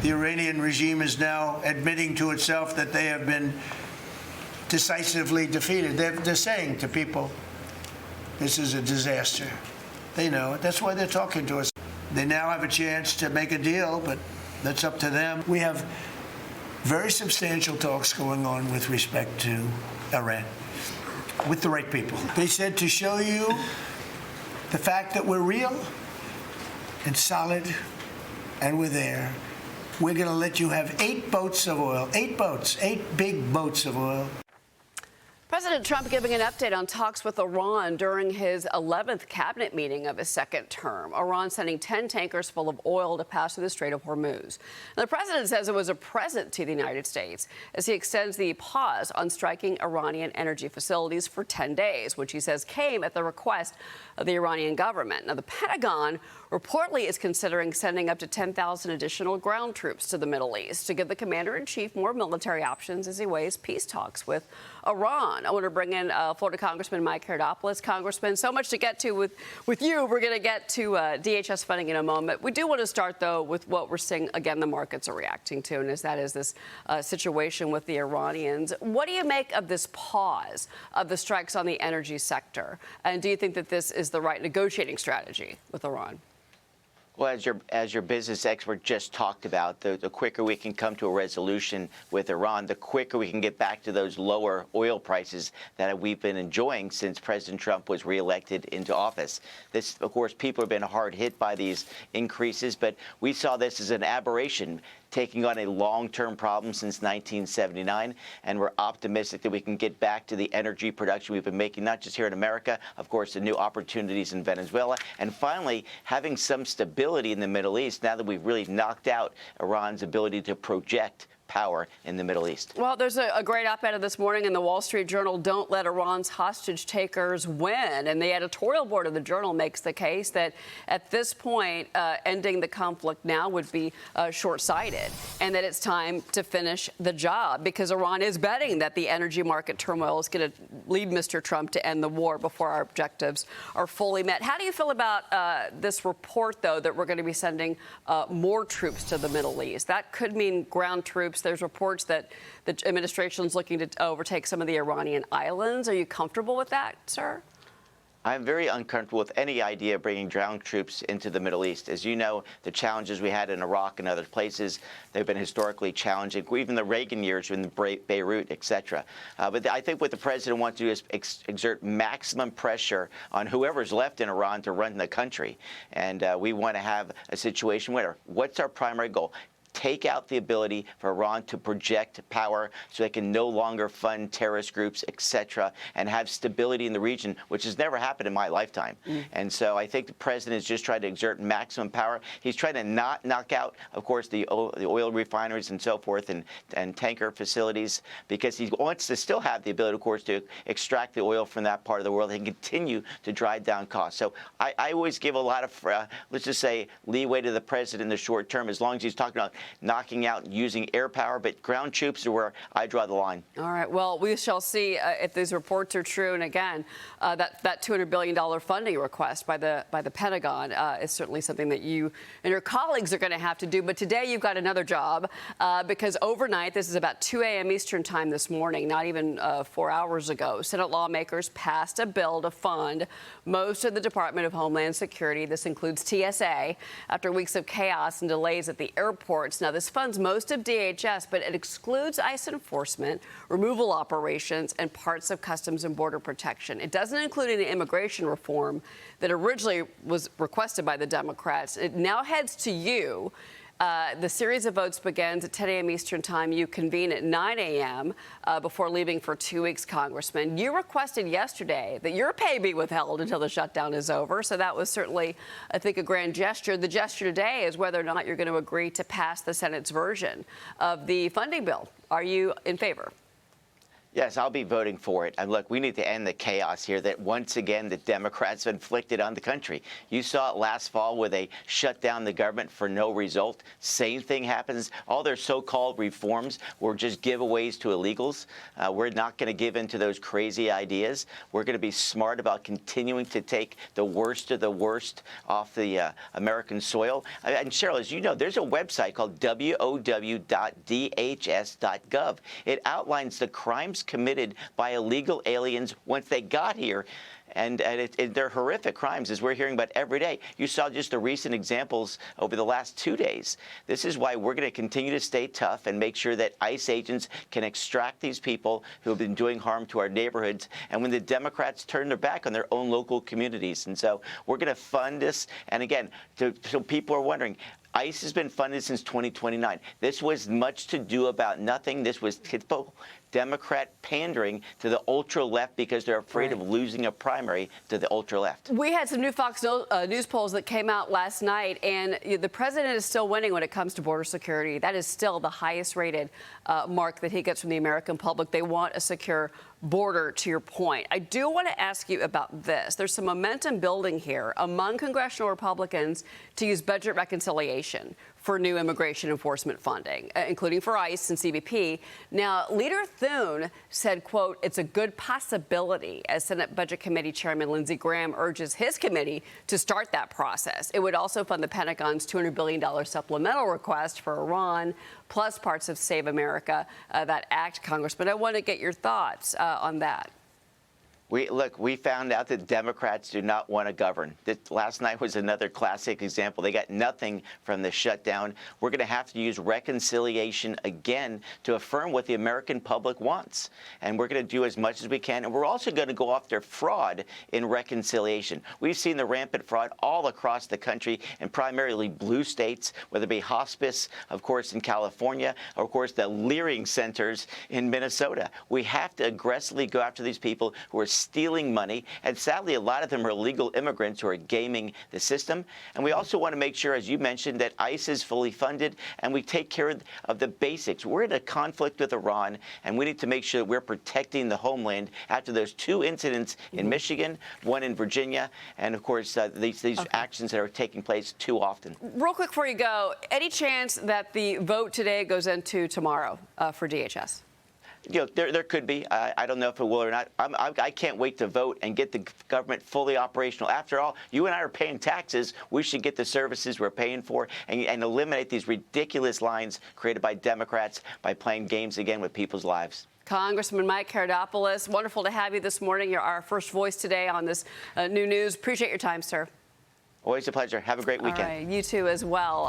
The Iranian regime is now admitting to itself that they have been decisively defeated. They're saying to people, this is a disaster. They know it. That's why they're talking to us. They now have a chance to make a deal, but that's up to them. We have very substantial talks going on with respect to Iran, with the right people. They said to show you the fact that we're real and solid and we're there, we're going to let you have 8 boats of oil, 8 boats, 8 big boats of oil. President Trump giving an update on talks with Iran during his 11th cabinet meeting of his second term. Iran sending 10 tankers full of oil to pass through the Strait of Hormuz. Now, the president says it was a present to the United States as he extends the pause on striking Iranian energy facilities for 10 days, which he says came at the request of the Iranian government. Now, the Pentagon reportedly is considering sending up to 10,000 additional ground troops to the Middle East to give the commander-in-chief more military options as he weighs peace talks with Iran. I want to bring in Florida Congressman Mike Haridopolos. Congressman, so much to get to with you. We're going to get to DHS funding in a moment. We do want to start, though, with what we're seeing, again, the markets are reacting to, and that is this situation with the Iranians. What do you make of this pause of the strikes on the energy sector? And do you think that this is the right negotiating strategy with Iran? Well, as your business expert just talked about, the quicker we can come to a resolution with Iran, the quicker we can get back to those lower oil prices that we've been enjoying since President Trump was reelected into office. This, of course, people have been hard hit by these increases, but we saw this as an aberration, taking on a long-term problem since 1979, and we're optimistic that we can get back to the energy production we've been making, not just here in America, of course, the new opportunities in Venezuela, and finally having some stability in the Middle East now that we've really knocked out Iran's ability to project power in the Middle East. Well, there's a great op-ed this morning in the Wall Street Journal, Don't Let Iran's Hostage Takers Win. And the editorial board of the Journal makes the case that at this point, ending the conflict now would be short-sighted, and that it's time to finish the job because Iran is betting that the energy market turmoil is going to lead Mr. Trump to end the war before our objectives are fully met. How do you feel about this report, though, that we're going to be sending more troops to the Middle East? That could mean ground troops. There's reports that the administration is looking to overtake some of the Iranian islands. Are you comfortable with that, sir? I'm very uncomfortable with any idea of bringing ground troops into the Middle East. As you know, the challenges we had in Iraq and other places, they've been historically challenging, even the Reagan years in Beirut, et cetera. But I think what the president wants to do is exert maximum pressure on whoever's left in Iran to run the country. And we want to have a situation where what's our primary goal? Take out the ability for Iran to project power so they can no longer fund terrorist groups, et cetera, and have stability in the region, which has never happened in my lifetime. And so I think the president is just trying to exert maximum power. He's trying to not knock out, of course, the oil refineries and so forth and tanker facilities because he wants to still have the ability, of course, to extract the oil from that part of the world and continue to drive down costs. So I always give a lot of, let's just say, leeway to the president in the short term as long as he's talking about knocking out and using air power, but ground troops are where I draw the line. All right. Well, we shall see if these reports are true. And again, that $200 billion funding request by the Pentagon is certainly something that you and your colleagues are going to have to do. But today you've got another job because overnight, this is about 2 a.m. Eastern time this morning, not even 4 hours ago, Senate lawmakers passed a bill to fund most of the Department of Homeland Security. This includes TSA after weeks of chaos and delays at the airports. Now, this funds most of DHS, but it excludes ICE enforcement, removal operations, and parts of Customs and Border Protection. It doesn't include any immigration reform that originally was requested by the Democrats. It now heads to you. The series of votes begins at 10 a.m. Eastern time. You convene at 9 a.m. Before leaving for 2 weeks, Congressman. You requested yesterday that your pay be withheld until the shutdown is over. So that was certainly, I think, a grand gesture. The gesture today is whether or not you're going to agree to pass the Senate's version of the funding bill. Are you in favor? Yes, I'll be voting for it. And look, we need to end the chaos here that once again the Democrats have inflicted on the country. You saw it last fall where they shut down the government for no result. Same thing happens. All their so-called reforms were just giveaways to illegals. We're not going to give in to those crazy ideas. We're going to be smart about continuing to take the worst of the worst off the American soil. And Cheryl, as you know, there's a website called wow.dhs.gov. It outlines the crimes committed by illegal aliens once they got here. And they're horrific crimes, as we're hearing about every day. You saw just the recent examples over the last 2 days. This is why we're going to continue to stay tough and make sure that ICE agents can extract these people who have been doing harm to our neighborhoods, and when the Democrats turn their back on their own local communities. And so we're going to fund this. And again, so people are wondering, ICE has been funded since 2029. This was much to do about nothing. This was typical Democrat pandering to the ultra-left because they're afraid of losing a primary to the ultra-left. We had some new Fox News polls that came out last night, and the president is still winning when it comes to border security. That is still the highest rated mark that he gets from the American public. They want a secure border, to your point. I do want to ask you about this. There's some momentum building here among congressional Republicans to use budget reconciliation for new immigration enforcement funding, including for ICE and CBP. Now, Leader Thune said, quote, it's a good possibility, as Senate Budget Committee Chairman Lindsey Graham urges his committee to start that process. It would also fund the Pentagon's $200 billion supplemental request for Iran, plus parts of Save America, that act, Congressman. I want to get your thoughts on that. We found out that Democrats do not want to govern. Last night was another classic example. They got nothing from the shutdown. We're going to have to use reconciliation again to affirm what the American public wants. And we're going to do as much as we can. And we're also going to go after fraud in reconciliation. We've seen the rampant fraud all across the country in primarily blue states, whether it be hospice, of course, in California, or, of course, the Leering centers in Minnesota. We have to aggressively go after these people who are stealing money, and sadly, a lot of them are illegal immigrants who are gaming the system. And we also want to make sure, as you mentioned, that ICE is fully funded and we take care of the basics. We're in a conflict with Iran, and we need to make sure that we're protecting the homeland after those two incidents in Michigan, one in Virginia, and, of course, these actions that are taking place too often. Real quick before you go, any chance that the vote today goes into tomorrow for DHS? You know, there could be. I don't know if it will or not. I can't wait to vote and get the government fully operational. After all, you and I are paying taxes. We should get the services we're paying for and eliminate these ridiculous lines created by Democrats by playing games again with people's lives. Congressman Mike Haridopolos, wonderful to have you this morning. You're our first voice today on this new news. Appreciate your time, sir. Always a pleasure. Have a great weekend. All right, you too as well.